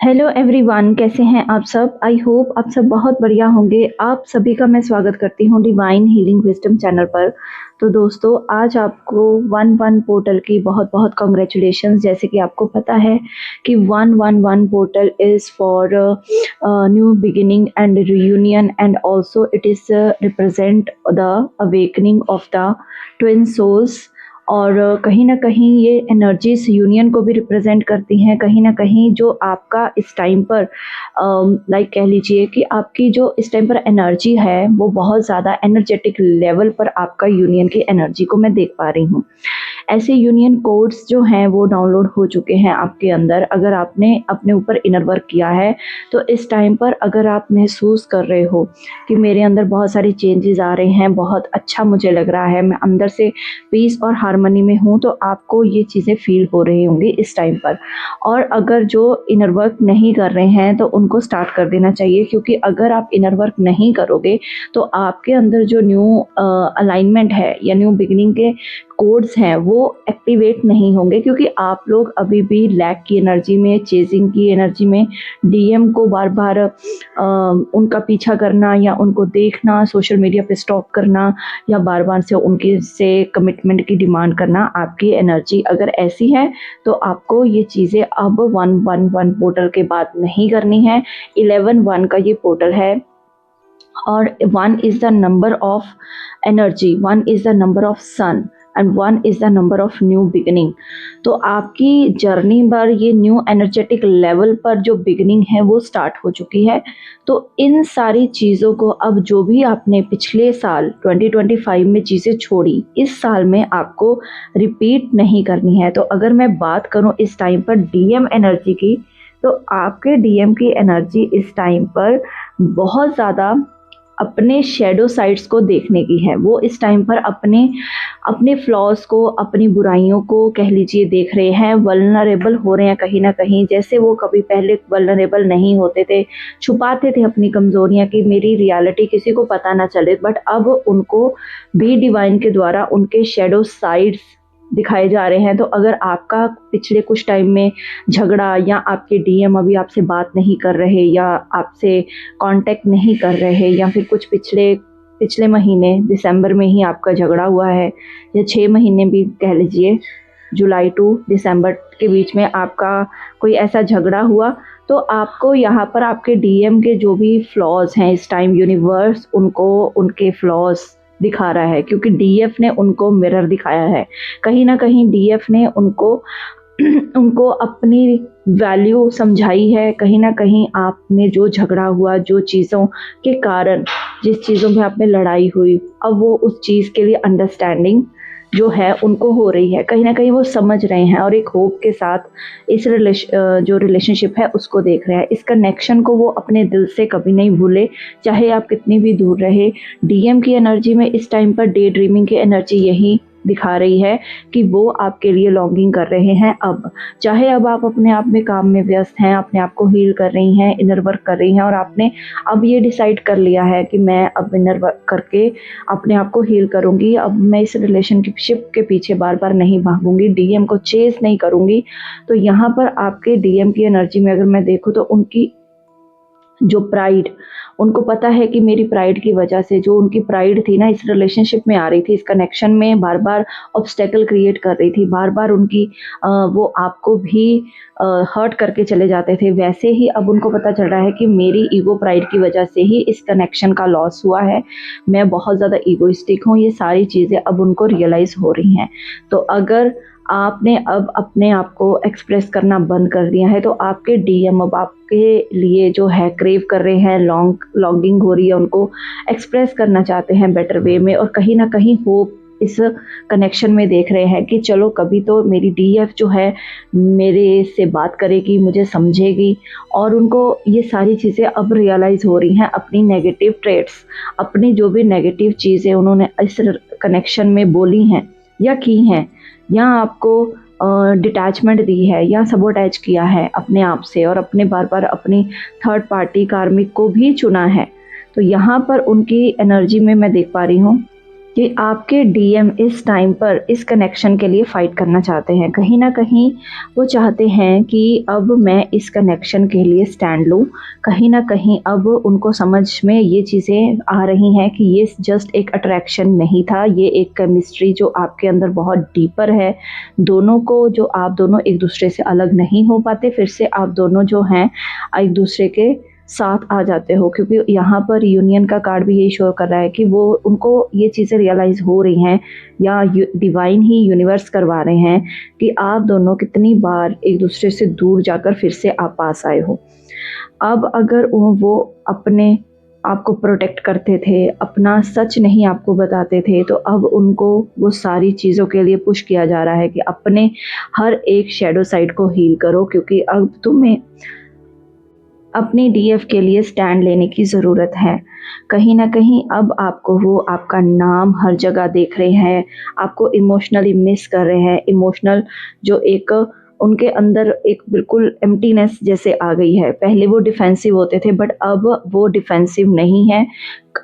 Hello everyone, कैसे हैं आप सब। आई होप आप सब बहुत बढ़िया होंगे। आप सभी का मैं स्वागत करती हूँ डिवाइन हीलिंग विजडम चैनल पर। तो दोस्तों, आज आपको वन वन पोर्टल की बहुत बहुत कॉन्ग्रेचुलेशंस। जैसे कि आपको पता है कि 111 portal is for new beginning and reunion and also it is represent the awakening of the twin souls. और कहीं न कहीं ये एनर्जीज़ यूनियन को भी रिप्रेजेंट करती हैं। कहीं न कहीं जो आपका इस टाइम पर लाइक कह लीजिए कि आपकी जो इस टाइम पर एनर्जी है, वो बहुत ज़्यादा एनर्जेटिक लेवल पर आपका यूनियन की एनर्जी को मैं देख पा रही हूँ। ऐसे यूनियन कोड्स जो हैं वो डाउनलोड हो चुके हैं आपके अंदर। अगर आपने अपने ऊपर इनर वर्क किया है, तो इस टाइम पर अगर आप महसूस कर रहे हो कि मेरे अंदर बहुत सारी चेंजेस आ रहे हैं, बहुत अच्छा मुझे लग रहा है, मैं अंदर से पीस और हार्मनी में हूँ, तो आपको ये चीज़ें फील हो रही होंगी इस टाइम पर। और अगर जो इनर वर्क नहीं कर रहे हैं, तो उनको स्टार्ट कर देना चाहिए, क्योंकि अगर आप इनर वर्क नहीं करोगे तो आपके अंदर जो न्यू अलाइनमेंट है या न्यू बिगिनिंग के कोड्स हैं वो एक्टिवेट नहीं होंगे, क्योंकि आप लोग अभी भी लैक की एनर्जी में, चेजिंग की एनर्जी में, डीएम को बार बार उनका पीछा करना या उनको देखना, सोशल मीडिया पे स्टॉक करना या बार बार से उनके से कमिटमेंट की डिमांड करना, आपकी एनर्जी अगर ऐसी है तो आपको ये चीज़ें अब 111 पोर्टल के बाद नहीं करनी है। 11 का ये पोर्टल है और 1 is the number of energy, 1 is the number of sun and 1 is the number of new beginning. तो आपकी जर्नी पर ये न्यू एनर्जेटिक लेवल पर जो बिगिनिंग है वो स्टार्ट हो चुकी है। तो इन सारी चीज़ों को अब जो भी आपने पिछले साल 2025 में चीज़ें छोड़ी, इस साल में आपको रिपीट नहीं करनी है। तो अगर मैं बात करूं इस टाइम पर डीएम एनर्जी की, तो आपके डीएम की एनर्जी इस टाइम पर बहुत ज़्यादा अपने शैडो साइड्स को देखने की है। वो इस टाइम पर अपने अपने फ्लॉज़ को, अपनी बुराइयों को कह लीजिए देख रहे हैं, वल्नरेबल हो रहे हैं कहीं न कहीं। जैसे वो कभी पहले वल्नरेबल नहीं होते थे, छुपाते थे अपनी कमज़ोरियाँ कि मेरी रियलिटी किसी को पता ना चले, बट अब उनको भी डिवाइन के द्वारा उनके शैडो साइड्स दिखाए जा रहे हैं। तो अगर आपका पिछले कुछ टाइम में झगड़ा या आपके डीएम अभी आपसे बात नहीं कर रहे या आपसे कांटेक्ट नहीं कर रहे, या फिर कुछ पिछले पिछले महीने दिसंबर में ही आपका झगड़ा हुआ है, या 6 महीने भी कह लीजिए, जुलाई टू दिसंबर के बीच में आपका कोई ऐसा झगड़ा हुआ, तो आपको यहाँ पर आपके डीएम के जो भी फ्लॉज़ हैं इस टाइम यूनिवर्स उनको उनके फ्लॉज़ दिखा रहा है, क्योंकि डीएफ ने उनको मिरर दिखाया है। कहीं न कहीं डीएफ ने उनको उनको अपनी वैल्यू समझाई है। कहीं न कहीं आप में जो झगड़ा हुआ, जो चीज़ों के कारण जिस चीज़ों में आप में लड़ाई हुई, अब वो उस चीज़ के लिए अंडरस्टैंडिंग जो है उनको हो रही है। कहीं न कहीं वो समझ रहे हैं और एक होप के साथ इस जो रिलेशनशिप है उसको देख रहे हैं। इस कनेक्शन को वो अपने दिल से कभी नहीं भूले, चाहे आप कितनी भी दूर रहे। डीएम की एनर्जी में इस टाइम पर डे ड्रीमिंग की एनर्जी यही दिखा रही है कि वो आपके लिए लॉन्गिंग कर रहे हैं अब। चाहे अब आप अपने आप में काम में व्यस्त हैं, अपने आप को हील कर रही हैं, इनर वर्क कर रही हैं, और आपने अब ये डिसाइड कर लिया है कि मैं अब इनर वर्क करके अपने आप को हील करूँगी। अब मैं इस रिलेशनशिप के पीछे बार-बार नहीं भागूँगी, डीएम को चेज़ नहीं करूँगी। तो यहाँ पर आपके डीएम की एनर्जी में अगर मैं देखूँ, तो उनकी जो प्राइड, उनको पता है कि मेरी प्राइड की वजह से, जो उनकी प्राइड थी ना, इस रिलेशनशिप में आ रही थी, इस कनेक्शन में बार बार ऑब्स्टेकल क्रिएट कर रही थी, बार बार उनकी वो आपको भी हर्ट करके चले जाते थे। वैसे ही अब उनको पता चल रहा है कि मेरी ईगो प्राइड की वजह से ही इस कनेक्शन का लॉस हुआ है, मैं बहुत ज़्यादा ईगोइस्टिक हूँ। ये सारी चीज़ें अब उनको रियलाइज़ हो रही हैं। तो अगर आपने अब अपने आप को एक्सप्रेस करना बंद कर दिया है, तो आपके डीएम अब आपके लिए जो है क्रेव कर रहे हैं, लॉन्गिंग हो रही है, उनको एक्सप्रेस करना चाहते हैं बेटर वे में, और कहीं ना कहीं होप इस कनेक्शन में देख रहे हैं कि चलो कभी तो मेरी डीएफ जो है मेरे से बात करेगी, मुझे समझेगी। और उनको ये सारी चीज़ें अब रियलाइज़ हो रही हैं, अपनी नेगेटिव ट्रेट्स, अपनी जो भी नेगेटिव चीज़ें उन्होंने इस कनेक्शन में बोली हैं या की हैं, या आपको डिटैचमेंट दी है या सबोटैच किया है अपने आप से, और अपने बार बार अपनी थर्ड पार्टी कार्मिक को भी चुना है। तो यहाँ पर उनकी एनर्जी में मैं देख पा रही हूँ कि आपके डीएम इस टाइम पर इस कनेक्शन के लिए फ़ाइट करना चाहते हैं। कहीं न कहीं वो चाहते हैं कि अब मैं इस कनेक्शन के लिए स्टैंड लूँ। कहीं न कहीं अब उनको समझ में ये चीज़ें आ रही हैं कि ये जस्ट एक अट्रैक्शन नहीं था, ये एक केमिस्ट्री जो आपके अंदर बहुत डीपर है। दोनों को जो आप दोनों एक-दूसरे से अलग नहीं हो पाते, फिर से आप दोनों जो हैं एक-दूसरे के साथ आ जाते हो, क्योंकि यहाँ पर यूनियन का कार्ड भी यही शो कर रहा है कि वो उनको ये चीज़ें रियलाइज़ हो रही हैं या डिवाइन ही यूनिवर्स करवा रहे हैं कि आप दोनों कितनी बार एक दूसरे से दूर जाकर फिर से आप पास आए हो। अब अगर वो अपने आपको प्रोटेक्ट करते थे, अपना सच नहीं आपको बताते थे, तो अब उनको वो सारी चीज़ों के लिए पुश किया जा रहा है कि अपने हर एक शैडो साइड को हील करो, क्योंकि अब तुम्हें अपनी डीएफ के लिए स्टैंड लेने की ज़रूरत है। कहीं न कहीं अब आपको वो आपका नाम हर जगह देख रहे हैं, आपको इमोशनली मिस कर रहे हैं, इमोशनल जो एक उनके अंदर एक बिल्कुल एम्प्टीनेस जैसे आ गई है। पहले वो डिफेंसिव होते थे बट अब वो डिफेंसिव नहीं हैं।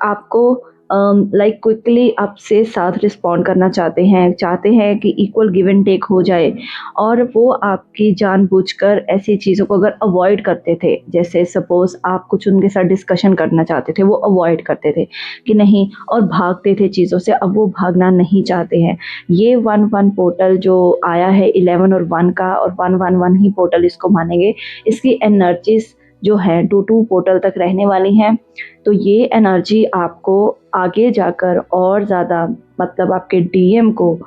आपको लाइक क्विकली आपसे साथ रिस्पॉन्ड करना चाहते हैं कि इक्वल गिव एंड टेक हो जाए, और वो आपकी जानबूझकर ऐसी चीज़ों को अगर अवॉइड करते थे, जैसे सपोज़ आप कुछ उनके साथ डिस्कशन करना चाहते थे, वो अवॉइड करते थे कि नहीं, और भागते थे चीज़ों से, अब वो भागना नहीं चाहते हैं। ये 1-1 पोर्टल जो आया है 11 और 1 का, और 1-1-1 ही पोर्टल इसको मानेंगे, इसकी एनर्जीज़ जो है 2-2 पोर्टल तक रहने वाली हैं। तो ये एनर्जी आपको आगे जाकर और ज़्यादा, मतलब आपके डीएम को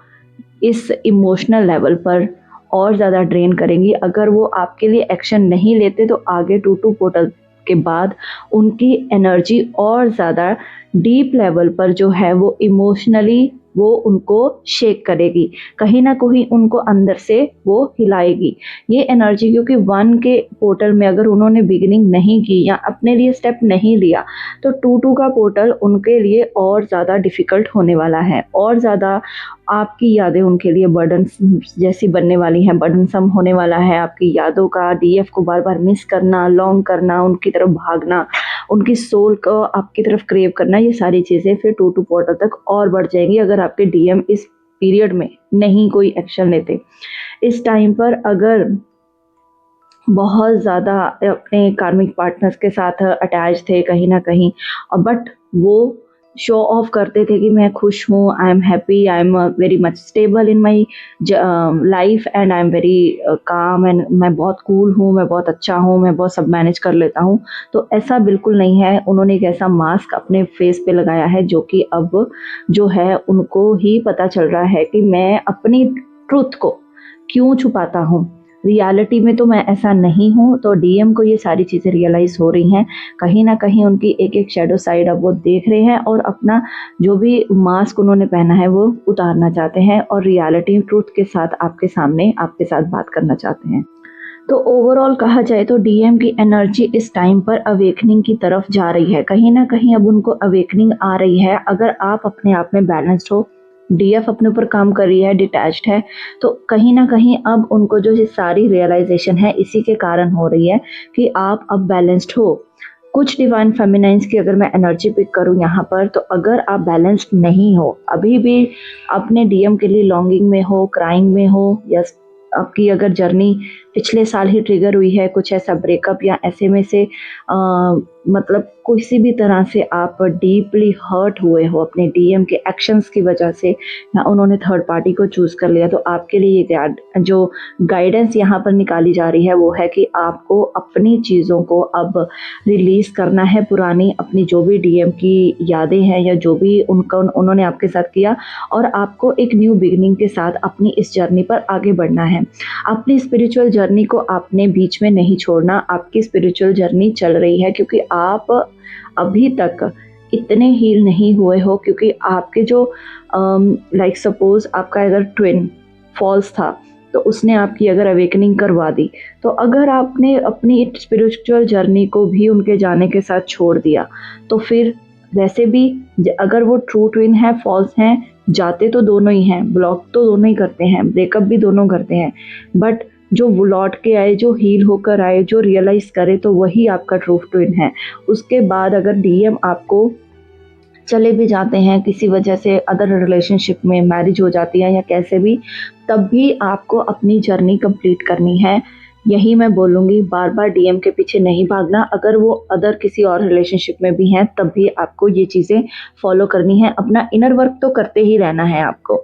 इस इमोशनल लेवल पर और ज़्यादा ड्रेन करेंगी। अगर वो आपके लिए एक्शन नहीं लेते तो आगे 2-2 पोर्टल के बाद उनकी एनर्जी और ज़्यादा डीप लेवल पर जो है वो इमोशनली वो उनको शेक करेगी, कहीं न कहीं उनको अंदर से वो हिलाएगी। ये एनर्जी, क्योंकि 1 के पोर्टल में अगर उन्होंने बिगिनिंग नहीं की या अपने लिए स्टेप नहीं लिया, तो 2-2 का पोर्टल उनके लिए और ज़्यादा डिफ़िकल्ट होने वाला है, और ज़्यादा आपकी यादें उनके लिए बर्डन जैसी बनने वाली हैं, बर्डनसम होने वाला है आपकी यादों का, डीएफ को बार-बार मिस करना, लॉन्ग करना, उनकी तरफ भागना, उनकी सोल को आपकी तरफ क्रेव करना, ये सारी चीज़ें फिर 2-2 पोर्टल तक और बढ़ जाएँगी अगर आपके डीएम इस पीरियड में नहीं कोई एक्शन लेते। इस टाइम पर अगर बहुत ज़्यादा अपने कार्मिक पार्टनर्स के साथ अटैच थे कहीं न कहीं, बट वो शो ऑफ करते थे कि मैं खुश हूँ, I am happy, I am very much stable in my life and I am very calm, and मैं बहुत कूल हूँ, मैं बहुत अच्छा हूँ, मैं बहुत सब मैनेज कर लेता हूँ। तो ऐसा बिल्कुल नहीं है। उन्होंने एक ऐसा मास्क अपने फेस पे लगाया है जो कि अब जो है उनको ही पता चल रहा है कि मैं अपनी ट्रुथ को क्यों छुपाता हूँ, रियलिटी में तो मैं ऐसा नहीं हूँ। तो डीएम को ये सारी चीज़ें रियलाइज़ हो रही हैं। कहीं न कहीं उनकी एक-एक शैडो साइड अब वो देख रहे हैं, और अपना जो भी मास्क उन्होंने पहना है वो उतारना चाहते हैं, और रियलिटी ट्रुथ के साथ आपके सामने आपके साथ बात करना चाहते हैं। तो ओवरऑल कहा जाए तो डीएम की एनर्जी इस टाइम पर अवेकनिंग की तरफ जा रही है। कहीं न कहीं अब उनको अवेकनिंग आ रही है। अगर आप अपने आप में बैलेंस्ड हो, डीएफ अपने ऊपर काम कर रही है, डिटैच्ड है, तो कहीं न कहीं अब उनको जो ये सारी रियलाइज़ेशन है इसी के कारण हो रही है कि आप अब बैलेंस्ड हो। कुछ डिवाइन फेमिनाइन्स की अगर मैं एनर्जी पिक करूँ यहाँ पर, तो अगर आप बैलेंस्ड नहीं हो, अभी भी अपने डीएम के लिए लॉन्गिंग में हो, क्राइंग में हो, या आपकी अगर जर्नी पिछले साल ही ट्रिगर हुई है, कुछ ऐसा ब्रेकअप या ऐसे में से मतलब किसी भी तरह से आप डीपली हर्ट हुए हो अपने डीएम के एक्शंस की वजह से, या उन्होंने थर्ड पार्टी को चूज़ कर लिया, तो आपके लिए जो गाइडेंस यहाँ पर निकाली जा रही है वो है कि आपको अपनी चीज़ों को अब रिलीज़ करना है, पुरानी अपनी जो भी डीएम की यादें हैं या जो भी उन्होंने आपके साथ किया, और आपको एक न्यू बिगिनिंग के साथ अपनी इस जर्नी पर आगे बढ़ना है। अपनी स्पिरिचुअल जर्नी को आपने बीच में नहीं छोड़ना। आपकी स्पिरिचुअल जर्नी चल रही है, क्योंकि आप अभी तक इतने हील नहीं हुए हो, क्योंकि आपके जो लाइक सपोज आपका अगर ट्विन फॉल्स था तो उसने आपकी अगर अवेकनिंग करवा दी, तो अगर आपने अपनी स्पिरिचुअल जर्नी को भी उनके जाने के साथ छोड़ दिया, तो फिर वैसे भी अगर वो ट्रू ट्विन है, फॉल्स हैं, जाते तो दोनों ही हैं, ब्लॉक तो दोनों ही करते हैं, ब्रेकअप भी दोनों करते हैं, बट जो वो लौट के आए, जो हील होकर आए, जो रियलाइज़ करे, तो वही आपका ट्रू ट्विन है। उसके बाद अगर डीएम आपको चले भी जाते हैं किसी वजह से, अदर रिलेशनशिप में मैरिज हो जाती है या कैसे भी, तब भी आपको अपनी जर्नी कंप्लीट करनी है। यही मैं बोलूँगी, बार-बार डीएम के पीछे नहीं भागना। अगर वो अदर किसी और रिलेशनशिप में भी हैं तब भी आपको ये चीज़ें फ़ॉलो करनी है। अपना इनर वर्क तो करते ही रहना है आपको।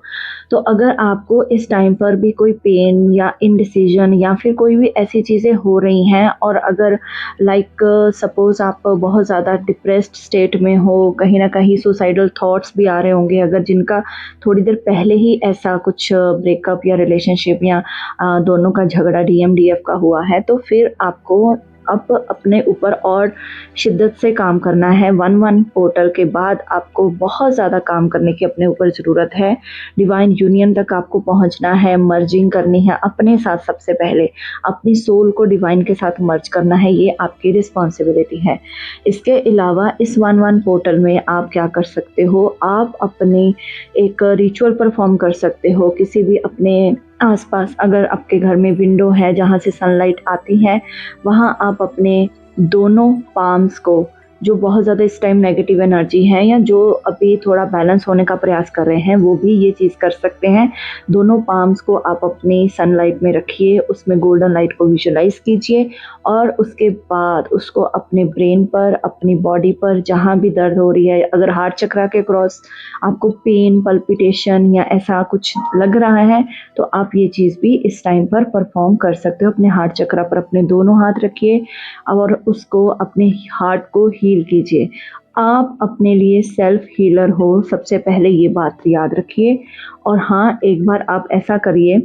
तो अगर आपको इस टाइम पर भी कोई पेन या इनडिसीज़न या फिर कोई भी ऐसी चीज़ें हो रही हैं, और अगर लाइक सपोज़ आप बहुत ज़्यादा डिप्रेस्ड स्टेट में हो, कहीं न कहीं सुसाइडल थॉट्स भी आ रहे होंगे, अगर जिनका थोड़ी देर पहले ही ऐसा कुछ ब्रेकअप या रिलेशनशिप या दोनों का झगड़ा डीएम-डीएफ का हुआ है, तो फिर आपको अब अपने ऊपर और शिद्दत से काम करना है। 1-1 पोर्टल के बाद आपको बहुत ज़्यादा काम करने की अपने ऊपर ज़रूरत है। डिवाइन यूनियन तक आपको पहुंचना है, मर्जिंग करनी है अपने साथ। सबसे पहले अपनी सोल को डिवाइन के साथ मर्ज करना है, ये आपकी रिस्पॉन्सिबिलिटी है। इसके अलावा इस 1-1 पोर्टल में आप क्या कर सकते हो, आप अपने एक रिचुअल परफॉर्म कर सकते हो। किसी भी अपने आसपास, अगर आपके घर में विंडो है जहाँ से सनलाइट आती है, वहाँ आप अपने दोनों पाम्स को, जो बहुत ज़्यादा इस टाइम नेगेटिव एनर्जी है या जो अभी थोड़ा बैलेंस होने का प्रयास कर रहे हैं, वो भी ये चीज़ कर सकते हैं। दोनों पाम्स को आप अपनी सनलाइट में रखिए, उसमें गोल्डन लाइट को विजुलाइज़ कीजिए और उसके बाद उसको अपने ब्रेन पर, अपनी बॉडी पर जहाँ भी दर्द हो रही है, अगर हार्ट चक्रा के क्रॉस आपको पेन, पल्पिटेशन या ऐसा कुछ लग रहा है, तो आप ये चीज़ भी इस टाइम पर परफॉर्म कर सकते हो। अपने हार्ट चक्रा पर अपने दोनों हाथ रखिए और उसको, अपने हार्ट को हील कीजिए। आप अपने लिए सेल्फ हीलर हो, सबसे पहले ये बात याद रखिए। और हाँ, एक बार आप ऐसा करिए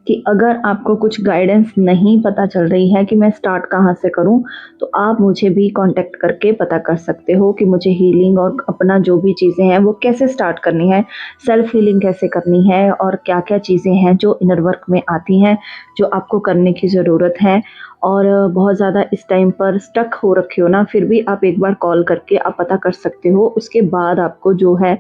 कि अगर आपको कुछ गाइडेंस नहीं पता चल रही है कि मैं स्टार्ट कहाँ से करूँ, तो आप मुझे भी कांटेक्ट करके पता कर सकते हो कि मुझे हीलिंग और अपना जो भी चीज़ें हैं वो कैसे स्टार्ट करनी है, सेल्फ हीलिंग कैसे करनी है और क्या-क्या चीज़ें हैं जो इनर वर्क में आती हैं, जो आपको करने की ज़रूरत है। और बहुत ज़्यादा इस टाइम पर स्टक हो रखे हो ना, फिर भी आप एक बार कॉल करके आप पता कर सकते हो। उसके बाद आपको जो है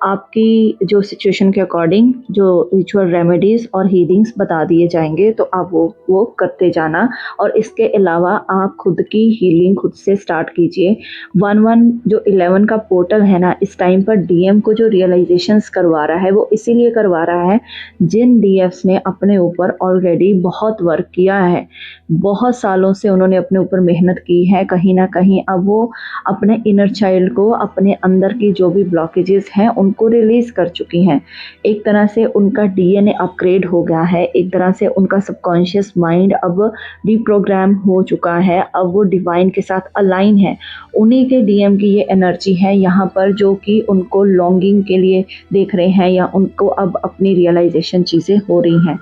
आपकी जो सिचुएशन के अकॉर्डिंग जो रिचुअल रेमेडीज़ और हीलिंग्स बता दिए जाएंगे, तो आप वो करते जाना। और इसके अलावा आप खुद की हीलिंग खुद से स्टार्ट कीजिए। 1-1 जो 11 का पोर्टल है ना, इस टाइम पर डीएम को जो रियलाइजेशंस करवा रहा है, वो इसीलिए करवा रहा है जिन डीएफ्स ने अपने ऊपर ऑलरेडी बहुत वर्क किया है, बहुत सालों से उन्होंने अपने ऊपर मेहनत की है। कहीं ना कहीं अब वो अपने इनर चाइल्ड को, अपने अंदर की जो भी ब्लॉकेजेस हैं उनको रिलीज कर चुकी हैं। एक तरह से उनका डीएनए अपग्रेड हो गया है, एक तरह से उनका सबकॉन्शियस माइंड अब रिप्रोग्राम हो चुका है। अब वो डिवाइन के साथ अलाइन है। उन्हीं के डीएम की ये एनर्जी है यहाँ पर, जो कि उनको लॉन्गिंग के लिए देख रहे हैं या उनको अब अपनी रियलाइजेशन चीज़ें हो रही हैं।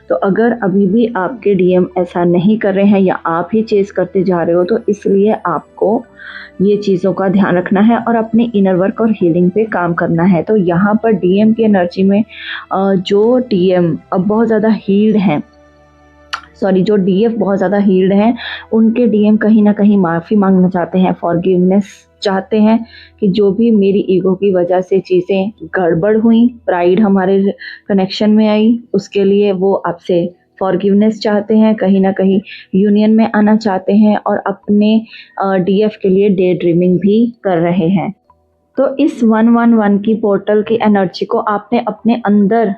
तो अगर अभी भी आपके डीएम ऐसा नहीं कर रहे हैं या आप ही चेज़ करते जा रहे हो, तो इसलिए आपको ये चीज़ों का ध्यान रखना है और अपने इनर वर्क और हीलिंग पे काम करना है। तो यहाँ पर डीएम की एनर्जी में जो डीएम अब बहुत ज़्यादा हील्ड हैं, जो डीएफ बहुत ज़्यादा हील्ड हैं, उनके डीएम कहीं ना कहीं माफ़ी मांगना चाहते हैं, फॉरगिवनेस चाहते हैं कि जो भी मेरी ईगो की वजह से चीज़ें गड़बड़ हुई, प्राइड हमारे कनेक्शन में आई, उसके लिए वो आपसे फॉरगिवनेस चाहते हैं, कहीं ना कहीं यूनियन में आना चाहते हैं और अपने डीएफ के लिए डे ड्रीमिंग भी कर रहे हैं। तो इस 1-1-1 की पोर्टल की एनर्जी को आपने अपने अंदर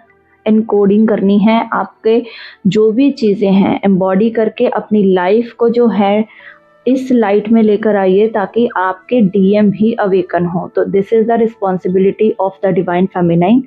एनकोडिंग करनी है। आपके जो भी चीज़ें हैं एम्बॉडी करके अपनी लाइफ को जो है इस लाइट में लेकर आइए, ताकि आपके डीएम भी अवेकन हो। तो this is the responsibility of the divine feminine.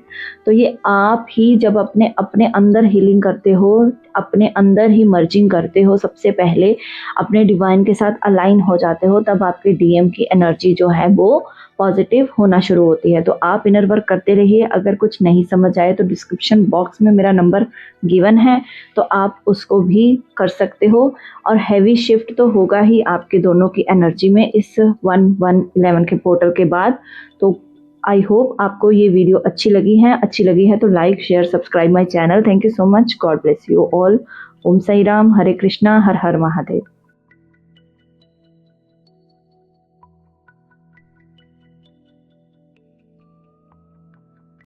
तो ये आप ही जब अपने अपने अंदर हीलिंग करते हो, अपने अंदर ही मर्जिंग करते हो, सबसे पहले अपने डिवाइन के साथ अलाइन हो जाते हो, तब आपके डीएम की एनर्जी जो है वो पॉजिटिव होना शुरू होती है। तो आप इनर वर्क करते रहिए। अगर कुछ नहीं समझ आए तो डिस्क्रिप्शन बॉक्स में मेरा नंबर गिवन है, तो आप उसको भी कर सकते हो। और हैवी शिफ्ट तो होगा ही आपके दोनों की एनर्जी में इस 1-1-11 के पोर्टल के बाद। तो आई होप आपको ये वीडियो अच्छी लगी है तो like, share, subscribe my channel. Thank you so much. God bless you all. Om Sai Ram, Hare Krishna, Har Har Mahadev.